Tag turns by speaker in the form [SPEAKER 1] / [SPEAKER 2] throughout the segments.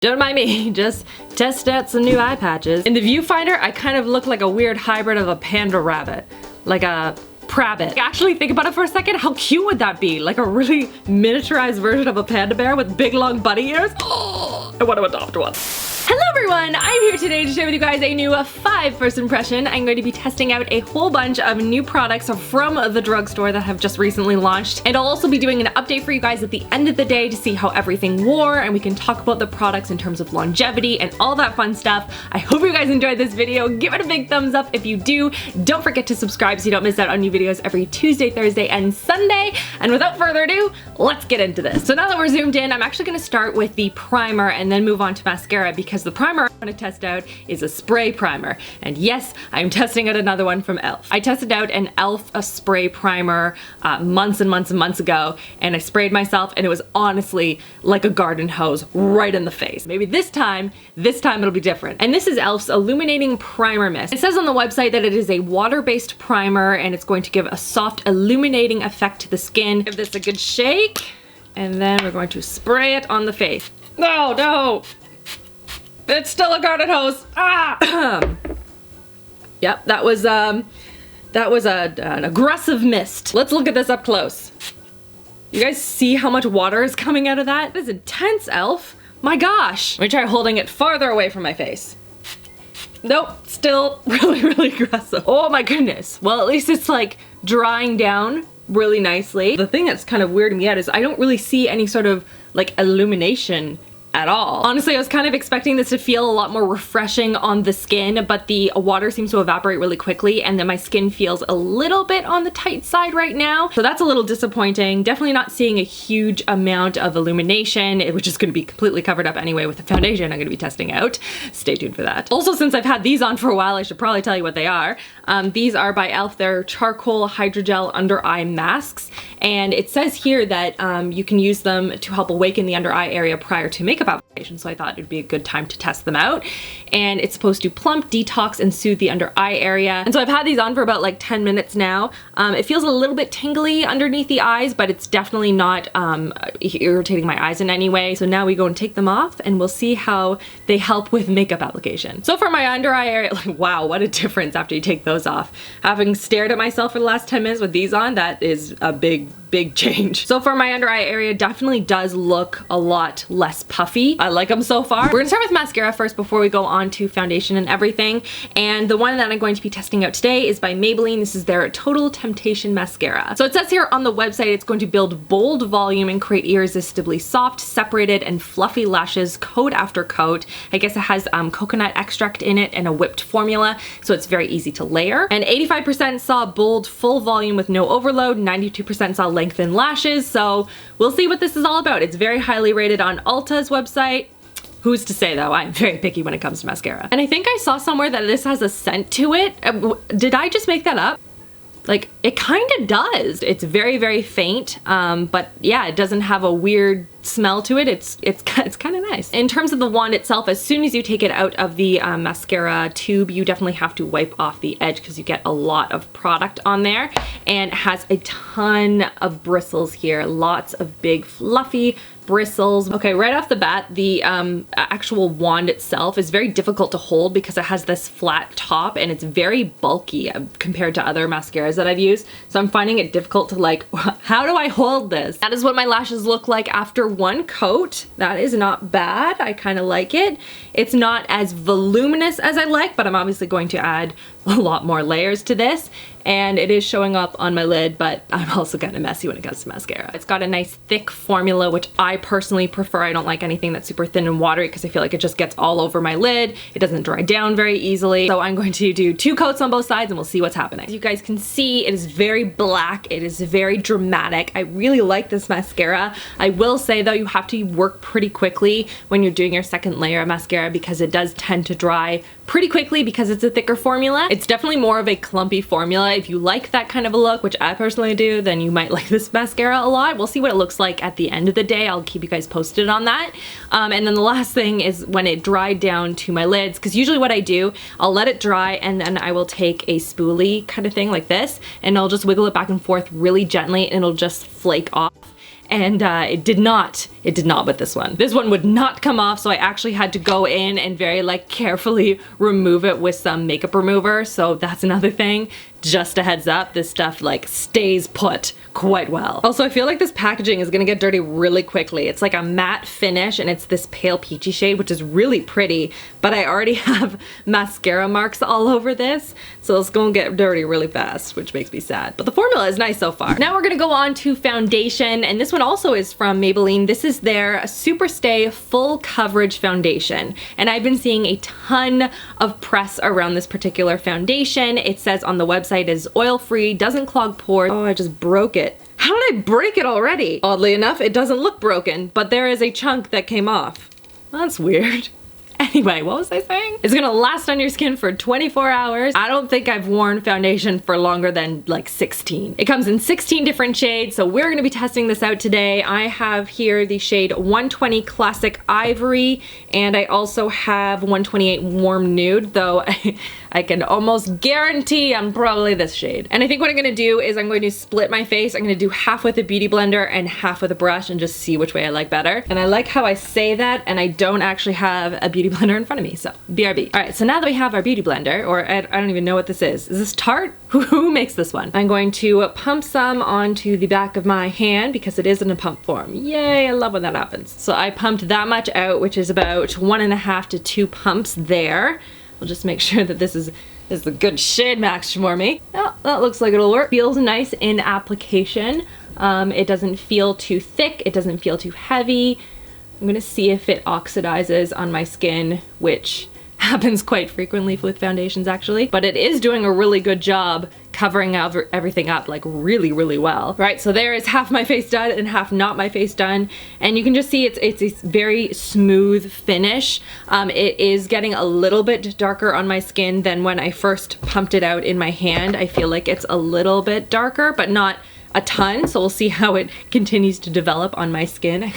[SPEAKER 1] Don't mind me, just test out some new eye patches. In the viewfinder, I kind of look like a weird hybrid of a panda rabbit. Like a prabbit. Actually, think about it for a second, how cute would that be? Like a really miniaturized version of a panda bear with big long bunny ears? Oh, I want to adopt one. Hello everyone, I'm here today to share with you guys a new 5 first impression. I'm going to be testing out a whole bunch of new products from the drugstore that have just recently launched. And I'll also be doing an update for you guys at the end of the day to see how everything wore, and we can talk about the products in terms of longevity and all that fun stuff. I hope you guys enjoyed this video. Give it a big thumbs up if you do. Don't forget to subscribe so you don't miss out on new videos every Tuesday, Thursday, and Sunday. And without further ado, let's get into this. So now that we're zoomed in, I'm actually gonna start with the primer and then move on to mascara, because the primer I want to test out is a spray primer. And yes, I'm testing out another one from e.l.f. I tested out an e.l.f. spray primer months and months and months ago, and I sprayed myself and it was honestly like a garden hose right in the face. Maybe this time it'll be different. And this is e.l.f.'s Illuminating Primer Mist. It says on the website that it is a water-based primer and it's going to give a soft illuminating effect to the skin. Give this a good shake, and then we're going to spray it on the face. No! It's still a garden hose. Ah! Yep, that was an aggressive mist. Let's look at this up close. You guys see how much water is coming out of that? This is intense, e.l.f. My gosh. Let me try holding it farther away from my face. Nope, still really aggressive. Oh my goodness. Well, at least it's like drying down really nicely. The thing that's kind of weirding me out is I don't really see any sort of like illumination at all. Honestly, I was kind of expecting this to feel a lot more refreshing on the skin, but the water seems to evaporate really quickly, and then my skin feels a little bit on the tight side right now. So that's a little disappointing. Definitely not seeing a huge amount of illumination, which is gonna be completely covered up anyway with the foundation I'm gonna be testing out. Stay tuned for that. Also, since I've had these on for a while, I should probably tell you what they are. These are by e.l.f. They're charcoal hydrogel under eye masks, and it says here that you can use them to help awaken the under eye area prior to makeup application, so I thought it'd be a good time to test them out. And it's supposed to plump, detox, and soothe the under eye area. And so I've had these on for about like 10 minutes now. It feels a little bit tingly underneath the eyes, but it's definitely not irritating my eyes in any way. So now we go and take them off, and we'll see how they help with makeup application. So for my under eye area, like wow, what a difference after you take those off. Having stared at myself for the last 10 minutes with these on, that is a big change. So for my under eye area, definitely does look a lot less puffy. I like them so far. We're gonna start with mascara first before we go on to foundation and everything. And the one that I'm going to be testing out today is by Maybelline. This is their Total Temptation Mascara. So it says here on the website it's going to build bold volume and create irresistibly soft, separated, and fluffy lashes coat after coat. I guess it has coconut extract in it and a whipped formula, so it's very easy to layer. And 85% saw bold, full volume with no overload, 92% saw lengthened lashes, so we'll see what this is all about. It's very highly rated on Ulta's website. Who's to say though, I'm very picky when it comes to mascara. And I think I saw somewhere that this has a scent to it. Did I just make that up? Like, it kind of does. It's very faint, but yeah, it doesn't have a weird smell to it. It's kind of nice. In terms of the wand itself, as soon as you take it out of the mascara tube, you definitely have to wipe off the edge because you get a lot of product on there, and it has a ton of bristles here. Lots of big fluffy bristles. Okay, right off the bat, the actual wand itself is very difficult to hold because it has this flat top and it's very bulky compared to other mascaras that I've used. So I'm finding it difficult to like, how do I hold this? That is what my lashes look like after one coat. That is not bad. I kind of like it. It's not as voluminous as I like, but I'm obviously going to add a lot more layers to this, and it is showing up on my lid, but I'm also kind of messy when it comes to mascara. It's got a nice thick formula, which I personally prefer. I don't like anything that's super thin and watery because I feel like it just gets all over my lid. It doesn't dry down very easily. So I'm going to do 2 coats on both sides and we'll see what's happening. As you guys can see, it is very black. It is very dramatic. I really like this mascara. I will say though, you have to work pretty quickly when you're doing your second layer of mascara because it does tend to dry pretty quickly because it's a thicker formula. It's definitely more of a clumpy formula. If you like that kind of a look, which I personally do, then you might like this mascara a lot. We'll see what it looks like at the end of the day. I'll keep you guys posted on that. And then the last thing is when it dried down to my lids, because usually what I do, I'll let it dry and then I will take a spoolie kind of thing like this, and I'll just wiggle it back and forth really gently and it'll just flake off. and it did not with this one. This one would not come off, so I actually had to go in and very like carefully remove it with some makeup remover. So that's another thing. Just a heads up, this stuff like stays put quite well. Also, I feel like this packaging is gonna get dirty really quickly. It's like a matte finish and it's this pale peachy shade, which is really pretty, but I already have mascara marks all over this, so it's gonna get dirty really fast, which makes me sad. But the formula is nice so far. Now we're gonna go on to foundation, and this one also is from Maybelline. This is their Super Stay Full Coverage Foundation, and I've been seeing a ton of press around this particular foundation. It says on the website is oil-free, doesn't clog pores. Oh, I just broke it. How did I break it already? Oddly enough, it doesn't look broken, but there is a chunk that came off. That's weird. Anyway, what was I saying? It's gonna last on your skin for 24 hours. I don't think I've worn foundation for longer than like 16. It comes in 16 different shades, so we're gonna be testing this out today. I have here the shade 120 Classic Ivory, and I also have 128 Warm Nude, though I can almost guarantee I'm probably this shade. And I think what I'm gonna do is I'm going to split my face. I'm gonna do half with a beauty blender and half with a brush and just see which way I like better. And I like how I say that and I don't actually have a beauty blender in front of me, so BRB. All right, so now that we have our beauty blender, or I don't even know what this is. Is this Tarte? Who makes this one? I'm going to pump some onto the back of my hand because it is in a pump form. Yay, I love when that happens. So I pumped that much out, which is about 1.5 to 2 pumps there. I'll just make sure that this is a good shade match for me. Oh, that looks like it'll work. Feels nice in application. It doesn't feel too thick. It doesn't feel too heavy. I'm gonna see if it oxidizes on my skin, which happens quite frequently with foundations actually, but it is doing a really good job covering everything up like really, really well. Right, so there is half my face done and half not my face done, and you can just see it's a very smooth finish. It is getting a little bit darker on my skin than when I first pumped it out in my hand. I feel like it's a little bit darker, but not a ton, so we'll see how it continues to develop on my skin.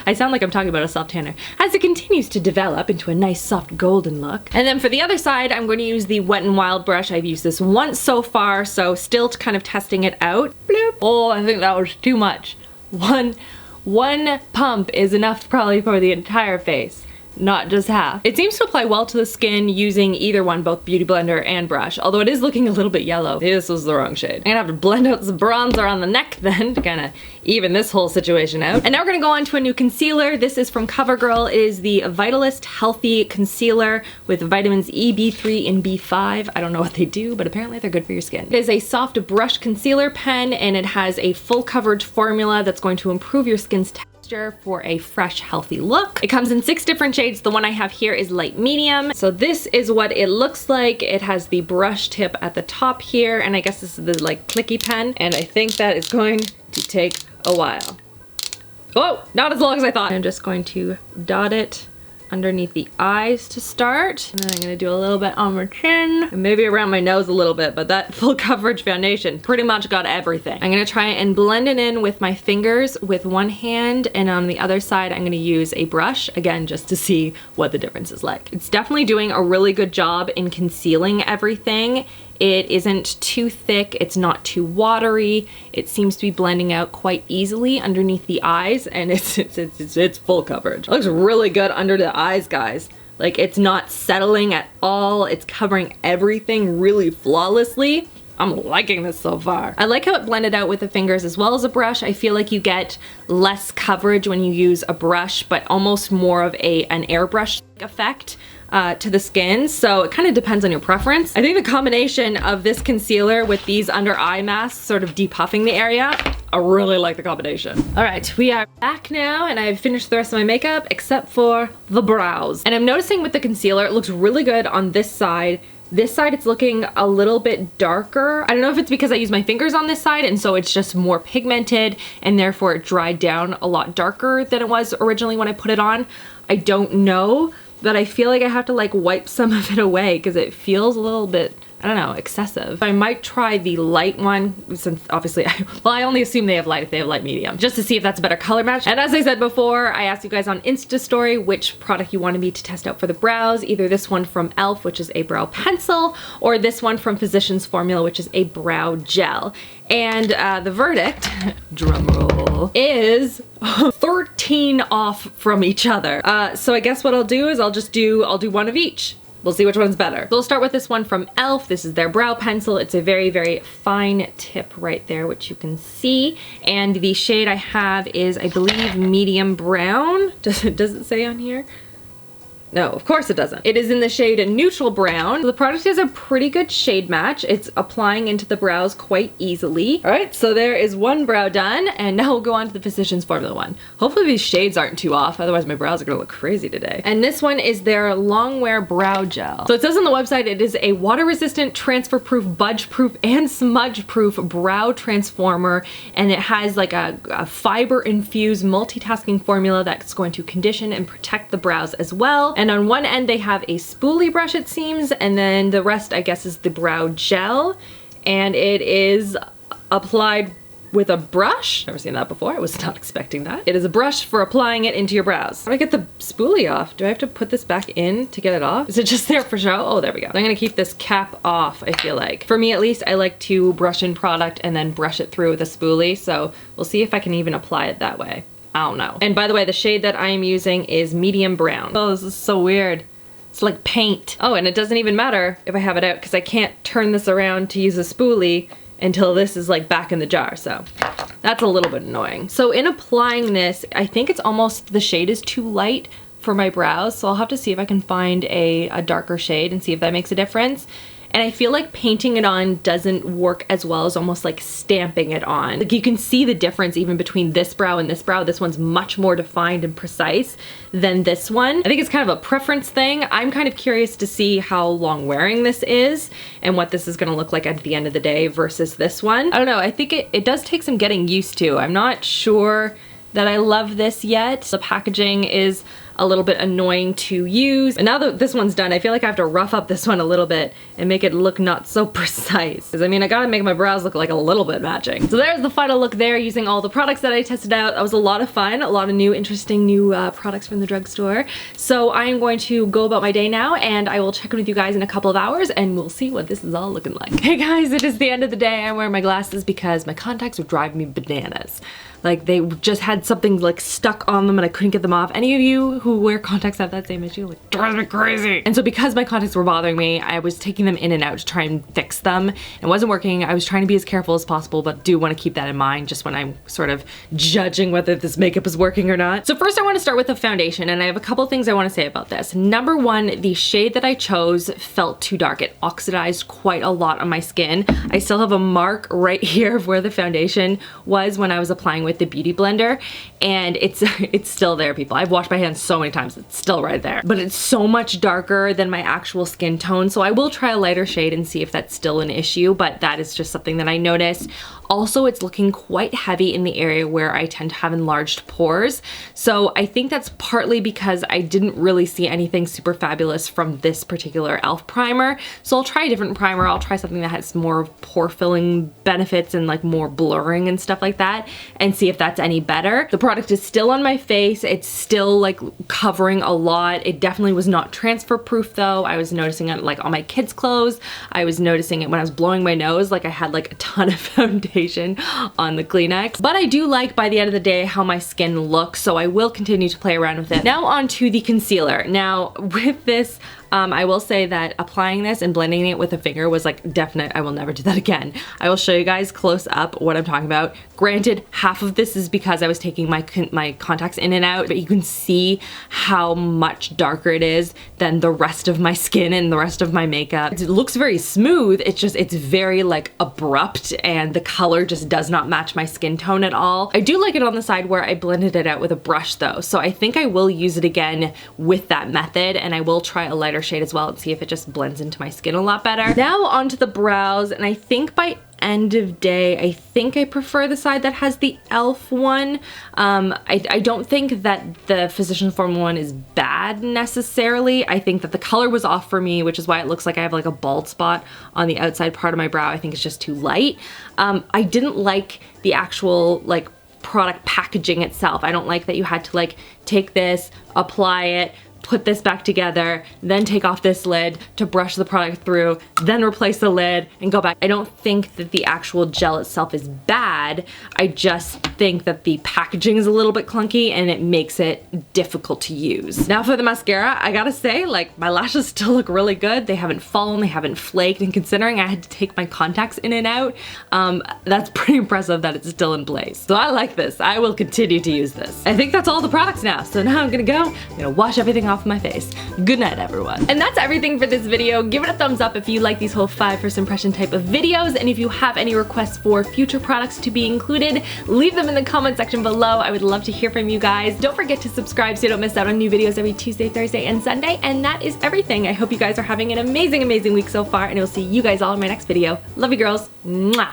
[SPEAKER 1] I sound like I'm talking about a soft tanner. As it continues to develop into a nice soft golden look. And then for the other side, I'm going to use the Wet n Wild brush. I've used this once so far, so still kind of testing it out. Bloop. Oh, I think that was too much. One pump is enough probably for the entire face, not just half. It seems to apply well to the skin using either one, both beauty blender and brush, although it is looking a little bit yellow. Maybe this was the wrong shade. I'm gonna have to blend out some bronzer on the neck then to kind of even this whole situation out. And now we're gonna go on to a new concealer. This is from CoverGirl. It is the Vitalist Healthy Concealer with vitamins E, B3, and B5. I don't know what they do, but apparently they're good for your skin. It is a soft brush concealer pen, and it has a full coverage formula that's going to improve your skin's texture for a fresh, healthy look. It comes in 6 different shades. The one I have here is light medium. So this is what it looks like. It has the brush tip at the top here, and I guess this is the like clicky pen, and I think that is going to take a while. Oh, not as long as I thought. I'm just going to dot it underneath the eyes to start. And then I'm gonna do a little bit on my chin and maybe around my nose a little bit, but that full coverage foundation pretty much got everything. I'm gonna try and blend it in with my fingers with one hand, and on the other side I'm gonna use a brush, again, just to see what the difference is like. It's definitely doing a really good job in concealing everything. It isn't too thick, it's not too watery. It seems to be blending out quite easily underneath the eyes, and it's full coverage. It looks really good under the eyes, guys. Like, it's not settling at all. It's covering everything really flawlessly. I'm liking this so far. I like how it blended out with the fingers as well as a brush. I feel like you get less coverage when you use a brush, but almost more of an airbrush effect to the skin, so it kind of depends on your preference. I think the combination of this concealer with these under eye masks sort of depuffing the area, I really like the combination. All right, we are back now, and I've finished the rest of my makeup except for the brows. And I'm noticing with the concealer, it looks really good on this side. This side, it's looking a little bit darker. I don't know if it's because I use my fingers on this side, and so it's just more pigmented, and therefore it dried down a lot darker than it was originally when I put it on. I don't know, but I feel like I have to like wipe some of it away because it feels a little bit, I don't know, excessive. I might try the light one, since obviously, I only assume they have light if they have light medium, just to see if that's a better color match. And as I said before, I asked you guys on Insta story which product you wanted me to test out for the brows, either this one from e.l.f., which is a brow pencil, or this one from Physicians Formula, which is a brow gel. And the verdict, drum roll, is 13 off from each other. So I guess what I'll do is I'll do one of each. We'll see which one's better. So we'll start with this one from e.l.f. This is their brow pencil. It's a very, very fine tip right there, which you can see. And the shade I have is, I believe, medium brown. Does it say on here? No, of course it doesn't. It is in the shade Neutral Brown. The product is a pretty good shade match. It's applying into the brows quite easily. All right, so there is one brow done, and now we'll go on to the Physicians Formula one. Hopefully these shades aren't too off, otherwise my brows are gonna look crazy today. And this one is their Long Wear Brow Gel. So it says on the website it is a water-resistant, transfer-proof, budge-proof, and smudge-proof brow transformer, and it has like a fiber-infused multitasking formula that's going to condition and protect the brows as well. And on one end they have a spoolie brush, it seems, and then the rest I guess is the brow gel, and it is applied with a brush. Never seen that before. I was not expecting that. It is a brush for applying it into your brows. How do I get the spoolie off? Do I have to put this back in to get it off? Is it just there for show? Oh, there we go. I'm gonna keep this cap off, I feel like. For me at least, I like to brush in product and then brush it through with a spoolie, so we'll see if I can even apply it that way. I don't know. And by the way, the shade that I am using is medium brown. Oh, this is so weird. It's like paint. Oh, and it doesn't even matter if I have it out because I can't turn this around to use a spoolie until this is like back in the jar, so that's a little bit annoying. So in applying this, I think it's almost, the shade is too light for my brows, so I'll have to see if I can find a darker shade and see if that makes a difference. And I feel like painting it on doesn't work as well as almost like stamping it on. Like you can see the difference even between this brow and this brow. This one's much more defined and precise than this one. I think it's kind of a preference thing. I'm kind of curious to see how long wearing this is and what this is gonna look like at the end of the day versus this one. I don't know, I think it does take some getting used to. I'm not sure that I love this yet. The packaging is a little bit annoying to use. And now that this one's done, I feel like I have to rough up this one a little bit and make it look not so precise. Because I mean, I gotta make my brows look like a little bit matching. So there's the final look there using all the products that I tested out. That was a lot of fun, a lot of new, interesting new products from the drugstore. So I am going to go about my day now and I will check in with you guys in a couple of hours and we'll see what this is all looking like. Hey guys, it is the end of the day. I'm wearing my glasses because my contacts are driving me bananas. Like they just had something like stuck on them and I couldn't get them off. Any of you who wear contacts have that same issue? Like, drives me crazy. And so because my contacts were bothering me, I was taking them in and out to try and fix them. It wasn't working. I was trying to be as careful as possible, but do want to keep that in mind just when I'm sort of judging whether this makeup is working or not. So first I want to start with the foundation, and I have a couple things I want to say about this. Number one, the shade that I chose felt too dark. It oxidized quite a lot on my skin. I still have a mark right here of where the foundation was when I was applying with the Beauty Blender, and it's still there, people. I've washed my hands so many times, it's still right there. But it's so much darker than my actual skin tone, so I will try a lighter shade and see if that's still an issue, but that is just something that I noticed. Also, it's looking quite heavy in the area where I tend to have enlarged pores, so I think that's partly because I didn't really see anything super fabulous from this particular e.l.f. primer, so I'll try a different primer. I'll try something that has more pore filling benefits and like more blurring and stuff like that, and see if that's any better. The product is still on my face. It's still like covering a lot. It definitely was not transfer proof though. I was noticing it like on my kids' clothes. I was noticing it when I was blowing my nose, like I had like a ton of foundation on the Kleenex. But I do like by the end of the day how my skin looks, so I will continue to play around with it. Now on to the concealer. Now with this, I will say that applying this and blending it with a finger was like definite. I will never do that again. I will show you guys close up what I'm talking about. Granted, half of this is because I was taking my contacts in and out, but you can see how much darker it is than the rest of my skin and the rest of my makeup. It looks very smooth. It's very like abrupt, and the color just does not match my skin tone at all. I do like it on the side where I blended it out with a brush though, so I think I will use it again with that method, and I will try a lighter shade as well and see if it just blends into my skin a lot better. Now onto the brows, and I think by end of day, I think I prefer the side that has the e.l.f. one. I don't think that the Physicians Formula one is bad necessarily. I think that the color was off for me, which is why it looks like I have like a bald spot on the outside part of my brow. I think it's just too light. I didn't like the actual like product packaging itself. I don't like that you had to like take this, apply it, put this back together, then take off this lid to brush the product through, then replace the lid and go back. I don't think that the actual gel itself is bad. I just think that the packaging is a little bit clunky and it makes it difficult to use. Now for the mascara, I gotta say, like, my lashes still look really good. They haven't fallen, they haven't flaked, and considering I had to take my contacts in and out, that's pretty impressive that it's still in place. So I like this. I will continue to use this. I think that's all the products now. So now I'm gonna wash everything off my face. Good night, everyone. And that's everything for this video. Give it a thumbs up if you like these whole 5 first impression type of videos, and if you have any requests for future products to be included, leave them in the comment section below. I would love to hear from you guys. Don't forget to subscribe so you don't miss out on new videos every Tuesday, Thursday, and Sunday. And that is everything. I hope you guys are having an amazing, amazing week so far, and I will see you guys all in my next video. Love you, girls. Mwah.